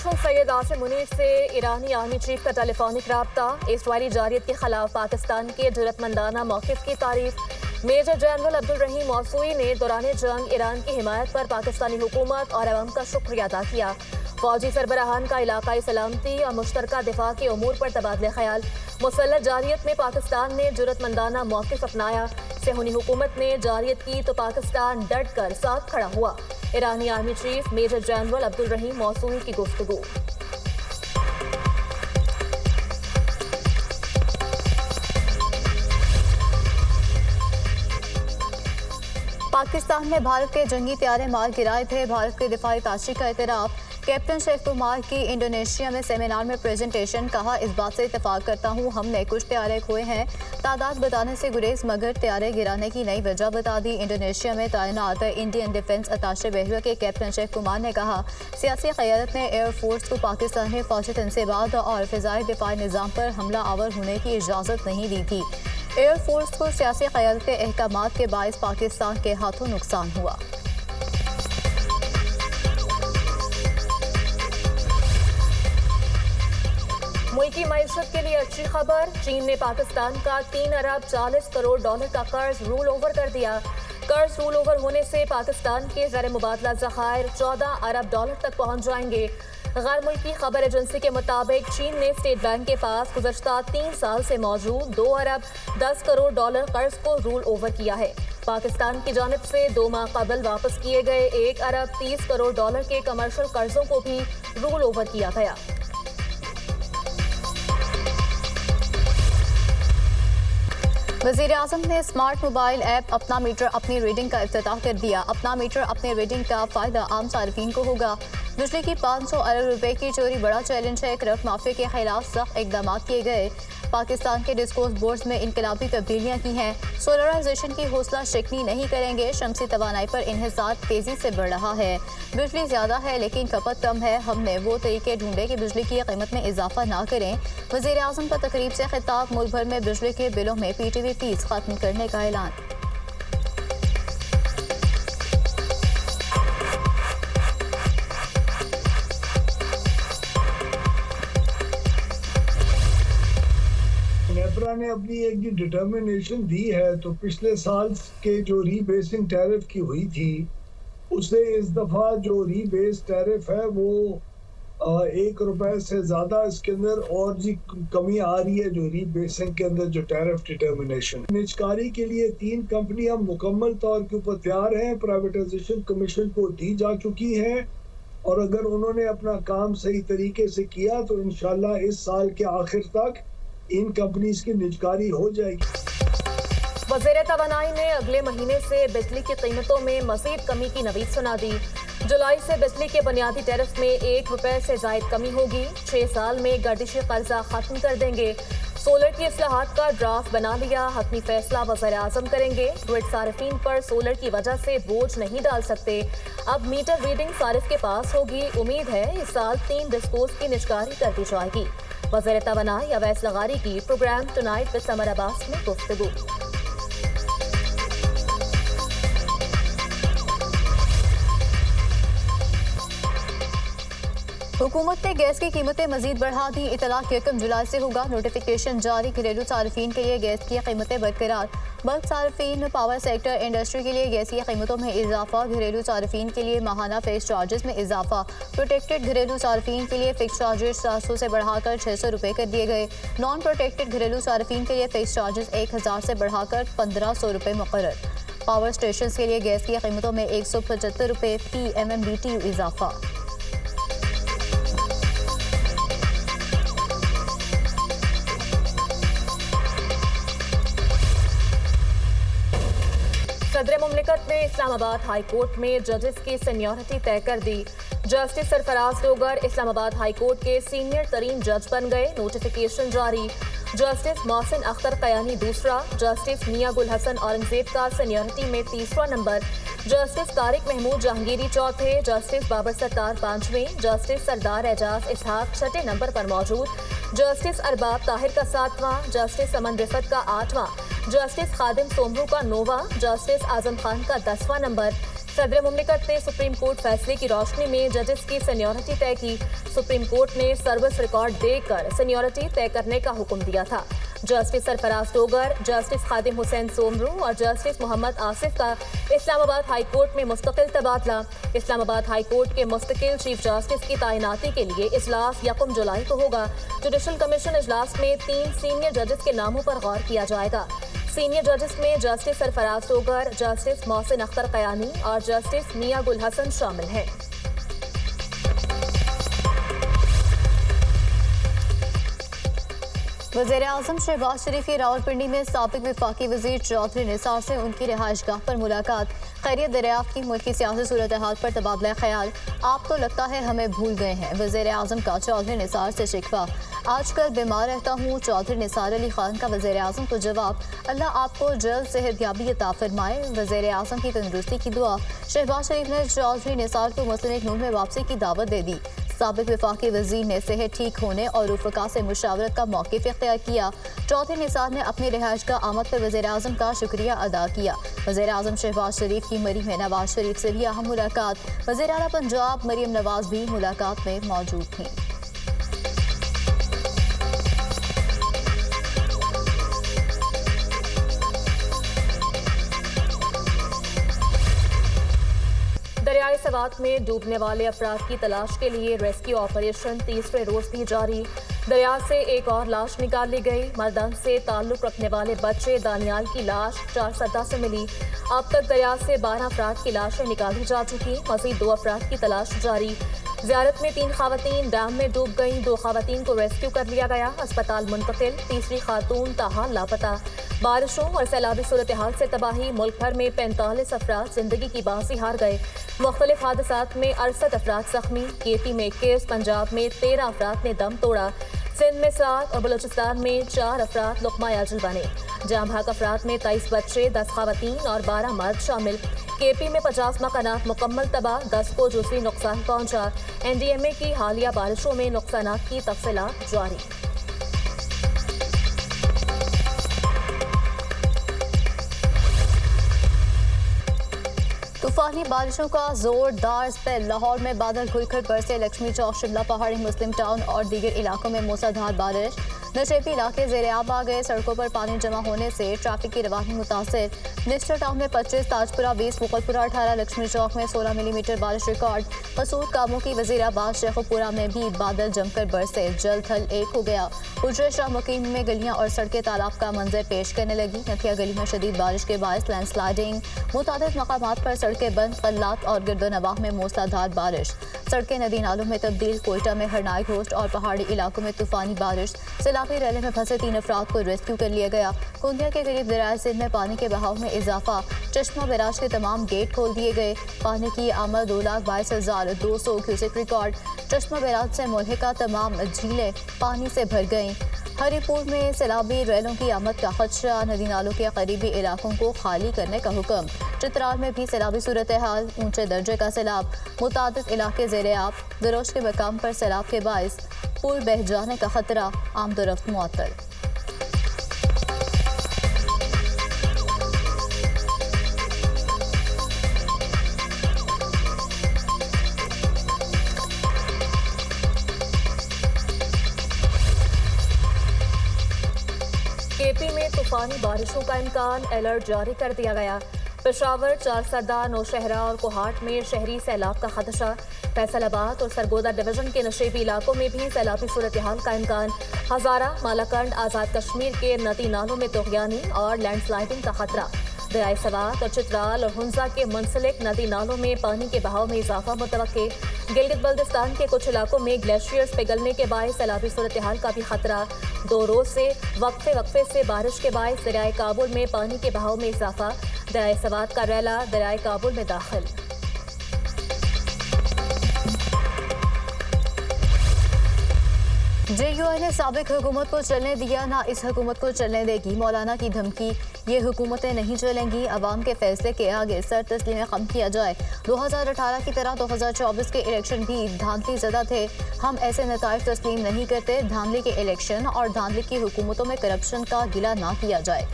Martial Syed Asim Munir से ईरानी army chief का telephonic राब्ता। इसराइली जारियत के खिलाफ पाकिस्तान के जुर्रतमंदाना मौक़िफ़ की तारीफ। मेजर जनरल अब्दुल रहीम मौसूई ने दौरान जंग ईरान की हिमायत पर पाकिस्तानी हुकूमत और अवाम का शुक्रिया अदा किया। फौजी सरबराहान का इलाकाई सलामती और मुश्तरका दिफा के उमूर पर तबादला ख्याल। मुसल्लत जारियत में पाकिस्तान ने जुर्रतमंदाना मौक़िफ़ अपनाया। सेहूनी हुकूमत ने जारियत की तो पाकिस्तान डट कर साथ खड़ा हुआ। ईरानी army chief major general Abdul Rahim Mousavi की गुफ्तगू। पाकिस्तान ने भारत के जंगी त्यारे मार गिराए थे। भारत के दिफाई ताशी का इतराफ़। कैप्टन शेख कुमार की इंडोनेशिया में सेमिनार में प्रेजेंटेशन। कहा, इस बात से इत्तेफाक करता हूँ हमने कुछ त्यारे खोए हैं। तादाद बताने से गुरेज मगर त्यारे गिराने की नई वजह बता दी। इंडोनेशिया में तैनात इंडियन डिफेंस अताशे बहरिया के कैप्टन शेख कुमार ने कहा, सियासी क़यादत ने एयरफोर्स को पाकिस्तान में फौजी तनसीबात और फ़िज़ाई दिफाई निज़ाम पर हमला आवर होने की इजाज़त नहीं दी थी। एयरफोर्स को सियासी क़यादत के अहकामात के बायस पाकिस्तान के हाथों नुकसान हुआ। मुल्की मईशत के लिए अच्छी खबर। चीन ने पाकिस्तान का 3 अरब 40 करोड़ डॉलर का कर्ज रूल ओवर कर दिया। कर्ज रूल ओवर होने से पाकिस्तान के ज़र मुबादला ज़खायर 14 अरब डॉलर तक पहुंच जाएंगे। गैर मुल्की खबर एजेंसी के मुताबिक चीन ने स्टेट बैंक के पास गुज़श्ता 3 साल से मौजूद 2 अरब 10 करोड़ डॉलर कर्ज को रूल ओवर किया है। पाकिस्तान की जानिब से 2 माह कबल वापस किए गए 1 अरब 30 करोड़ डॉलर के कमर्शियल कर्जों को भी रूल ओवर किया गया। वज़ीर आज़म ने स्मार्ट मोबाइल ऐप अपना मीटर अपनी रीडिंग का इफ्तिताह कर दिया। अपना मीटर अपनी रीडिंग का फ़ायदा आम सार्फिन को होगा। बिजली की 500 अरब रुपए की चोरी बड़ा चैलेंज है। करप्ट माफिया के खिलाफ सख्त इकदाम किए गए। पाकिस्तान के डिस्कोर्स बोर्ड्स में इनकलाबी तब्दीलियाँ की हैं। सोलराइजेशन की हौसला शिकनी नहीं करेंगे। शमसी तवानाई पर इन्हिसार तेज़ी से बढ़ रहा है। बिजली ज़्यादा है लेकिन खपत कम है। हमने वो तरीके ढूंढे कि बिजली की कीमत में इजाफा ना करें। वज़ीर आज़म का तकरीब से खिताब। मुल्क भर में बिजली के बिलों में PTV फीस खत्म करने का ऐलान। नेपरा ने अपनी एक जो डिटर्मिनेशन दी है, तो पिछले साल के जो रीबेसिंग टैरिफ की हुई थी उससे इस दफ़ा जो रीबेस टैरिफ है वो 1 रुपए से ज़्यादा इसके अंदर और जी कमी आ रही है। जो रीबेसिंग के अंदर जो टैरिफ डिटर्मिनेशन निजकारी के लिए 3 कंपनियां मुकम्मल तौर के ऊपर तैयार हैं, प्राइवेटाइजेशन कमीशन को दी जा चुकी हैं और अगर उन्होंने अपना काम सही तरीके से किया तो इंशाल्लाह इस साल के आखिर तक इन कंपनीज की निजकारी हो जाएगी। वज़ीर तवानाई ने अगले महीने से बिजली की कीमतों में मज़ीद कमी की नवीद सुना दी। जुलाई से बिजली के बुनियादी टैरिफ में 1 रुपए से जायद कमी होगी। 6 साल में गर्दिशी कर्जा खत्म कर देंगे। सोलर की इस्लाहात का ड्राफ्ट बना लिया। हतमी फैसला वज़ीर आज़म करेंगे। ग्रिड सारिफीन पर सोलर की वजह से बोझ नहीं डाल सकते। अब मीटर रीडिंग सारिफ के पास होगी। उम्मीद है इस साल 3 डिस्कोस की निजकारी कर दी जाएगी। वज़ीर तवानाई अवैस लगारी की program tonight with Samar Abbas में गुफ्तगू। हुकूमत ने गैस की कीमतें मजीद बढ़ा दी। इतला 1 जुलाई से होगा नोटिफिकेशन जारी। घरेलू सार्फिन के लिए गैस की कीमतें बरकरार। बल्क सार्फिन, पावर सेक्टर, इंडस्ट्री के लिए गैस की कीमतों में इजाफा। घरेलू सार्फिन के लिए माहाना फिक्स चार्जेस में इजाफा। प्रोटेक्टेड घरेलू सार्फिन के लिए फिक्स चार्जेस 700 से बढ़ाकर 600 रुपये कर दिए गए। नॉन प्रोटेक्टेड घरेलू सार्फिन के लिए फिक्स चार्जेस 1000 से बढ़ाकर 1500 रुपये मुकर्रर। पावर स्टेशन के लिए गैस की कीमतों में 175 रुपये फी MMBTU इजाफा। सदर मुमलिकत ने इस्लामाबाद हाई कोर्ट में जजेस की सीनियरिटी तय कर दी। Justice Sarfraz Dogar Islamabad high court के सीनियर तरीन जज बन गए। नोटिफिकेशन जारी। जस्टिस मोहसिन अख्तर कयानी दूसरा, जस्टिस मियां गुल हसन औरंगजेब का सीनियरिटी में तीसरा नंबर, जस्टिस तारिक महमूद जहांगीरी चौथे, जस्टिस बाबर सत्तार पांचवें, जस्टिस सरदार एजाज इसहाक छठे नंबर पर मौजूद, जस्टिस अरबाब ताहिर का 7वां, जस्टिस समन रिफत का 8वां, जस्टिस खादिम सोमरू का 9वां, जस्टिस आजम खान का 10वां नंबर। सदर मुमलिकत ने सुप्रीम कोर्ट फैसले की रोशनी में जजेस की सीनियरिटी तय की। सुप्रीम कोर्ट ने सर्विस रिकॉर्ड देकर सीनियरिटी तय करने का हुक्म दिया था। जस्टिस सरफराज डोगर, जस्टिस खादिम हुसैन सोमरू और जस्टिस मोहम्मद आसिफ का इस्लामाबाद हाई कोर्ट में मुस्तकिल तबादला। इस्लामाबाद हाई कोर्ट के मुस्तकिल चीफ जस्टिस की तैनाती के लिए इजलास 1 जुलाई को होगा। जुडिशल कमीशन इजलास में 3 सीनियर जजेस के नामों पर गौर किया जाएगा। सीनियर जजेस में जस्टिस सरफराज डोगर, जस्टिस मोहसिन अख्तर कयानी और जस्टिस मियां गुल हसन शामिल हैं। वज़ीर-ए-आज़म शहबाज शरीफ की रावलपिंडी में साबिक वफाकी वज़ीर चौधरी निसार से उनकी रिहाइशगाह पर मुलाकात। खैरियत दरियाफ्त की मुल्क की सियासी सूरत हाल पर तबादला ख्याल। आप तो लगता है हमें भूल गए हैं, वज़ीर-ए-आज़म का चौधरी निसार से शिकवा। आजकल बीमार रहता हूँ, चौधरी निसार अली खान का वज़ीर-ए-आज़म को जवाब। अल्लाह आपको जल्द सेहतयाबी अता फरमाए, वज़ीर-ए-आज़म की तंदुरुस्ती की दुआ। शहबाज शरीफ ने चौधरी निसार को मुस्लिम नून में वापसी की दावत दे दी। साबिक वफाकी वज़ीर ने सेहत ठीक होने और रुफ़का से मुशावरत का मौक़िफ़ इख्तियार किया। चौधरी निसार ने अपनी रिहाइशगाह आमद पर वज़ीर-ए-आज़म का शुक्रिया अदा किया। वज़ीर-ए-आज़म शहबाज शरीफ की मरी में नवाज शरीफ से भी अहम मुलाकात। वज़ीर आला पंजाब मरियम नवाज भी मुलाकात में मौजूद थीं। दरियाए सवात में डूबने वाले अफराद की तलाश के लिए रेस्क्यू ऑपरेशन तीसरे रोज भी जारी। दरिया से एक और लाश निकाल ली गई। मर्दान से ताल्लुक रखने वाले बच्चे दानियाल की लाश 4 सदा से मिली। अब तक दरिया से 12 अफराद की लाशें निकाली जा चुकी। मज़ीद 2 अफराद की तलाश जारी। ज़ियारत में 3 खवातीन डैम में डूब गईं। 2 खवातीन को रेस्क्यू कर लिया गया, अस्पताल मुंतकिल। तीसरी खातून ताहाल लापता। बारिशों और सैलाबी सूरत हाल से तबाही। मुल्क भर में 45 अफराद जिंदगी की बाजी हार गए। मुख्तलिफ हादसात में 68 अफराद जख्मी। केपी में 21, पंजाब में 13 अफराद ने दम तोड़ा। सिंध में 7 और बलूचिस्तान में 4 अफराद लुक़मा अजल बने। जाम भाग अफराद में 23 बच्चे, 10 खवातीन और 12 मर्द शामिल। केपी में 50 मकानात मुकम्मल तबाह, 10 को जुज़वी नुकसान पहुंचा। NDMA की हालिया बारिशों में नुकसानात की तफसीलात जारी। तूफानी बारिशों का जोरदार स्पेल। लाहौर में बादल घुलकर बरसे। लक्ष्मी चौक, शिमला पहाड़ी, मुस्लिम टाउन और दीगर इलाकों में मूसलाधार बारिश। नशेबी इलाके ज़ेर-ए-आब आ गए। सड़कों पर पानी जमा होने से ट्रैफिक की रवानी मुतासिर। मिनिस्टर टाउन में 25, ताजपुरा 20, मुगलपुरा 18, लक्ष्मी चौक में 16 मिलीमीटर बारिश रिकॉर्ड। मसूद कामों की वज़ीराबाद, शेखुपुरा में भी बादल जमकर बरसे। जल थल एक हो गया। हुजरे शाह मुकीम में गलियां और सड़कें तालाब का मंजर पेश करने लगी। नथिया गली में शदीद बारिश के बायस लैंडस्लाइडिंग। मुतादिद मकामात पर सड़कें बंद। कल्लात और गिरदोनवाह में मूसलाधार बारिश। सड़कें नदी नालों में तब्दील। कोयटा में हरनाई घोस्ट और पहाड़ी इलाकों में तूफानी बारिश। सैलाबी रैले में फंसे 3 अफराद को रेस्क्यू कर लिया गया। कुंदिया के करीब दरियाए सिंध में पानी के बहाव में इजाफा। चश्मा बैराज के तमाम गेट खोल दिए गए। पानी की आमद 2,22,200 क्यूसेक रिकॉर्ड। चश्मा बैराज से मुल्हिका तमाम झीलें पानी से भर गईं। हरिपुर में सैलाबी रैलों की आमद का खदशा। नदी नालों के करीबी इलाकों को खाली करने का हुक्म। चित्राल में भी सैलाबी सूरत हाल। ऊंचे दर्जे का सैलाब। मुतादिद इलाके ज़ेर-ए-आब। दरोज के मकाम पर सैलाब के बायस पुल बह जाने का खतरा। आमदोरफ्त मुअत्तल। केपी में तूफानी बारिशों का इम्कान, अलर्ट जारी कर दिया गया। पेशावर, 4 सरदा, नौशहरा और कोहाट में शहरी सैलाब का खदशा। फैसलाबाद और सरगोदा डिवीजन के नशेबी इलाकों में भी सैलाबी सूरत हाल का इम्कान। हजारा, मालाकंड, आज़ाद कश्मीर के नदी नालों में तोगयानी और लैंडस्लाइडिंग का खतरा। दरियाए सवात और चित्राल और हुंजा के मुंसलिक नदी नालों में पानी के बहाव में इजाफा मुतवक्के। गिलगित बल्दिस्तान के कुछ इलाकों में ग्लेशियर्स पिघलने के बायस सैलाबी सूरत हाल का भी खतरा। 2 रोज से वक्फे से बारिश के बायस दरियाए काबुल में पानी के बहाव में इजाफा। दरियाए सवात का रैला दरियाए काबुल में दाखिल। JUI ने साबिक हुकूमत को चलने दिया, ना इस हुकूमत को चलने देगी। मौलाना की धमकी। ये हुकूमतें नहीं चलेंगी। अवाम के फैसले के आगे सर तस्लीम कम किया जाए। 2018 की तरह 2024 के इलेक्शन भी धांधली ज़दा थे। हम ऐसे नताइज तस्लीम नहीं करते। धांधली के इलेक्शन और धांधली की हुकूमतों में करप्शन का गिला ना किया जाए।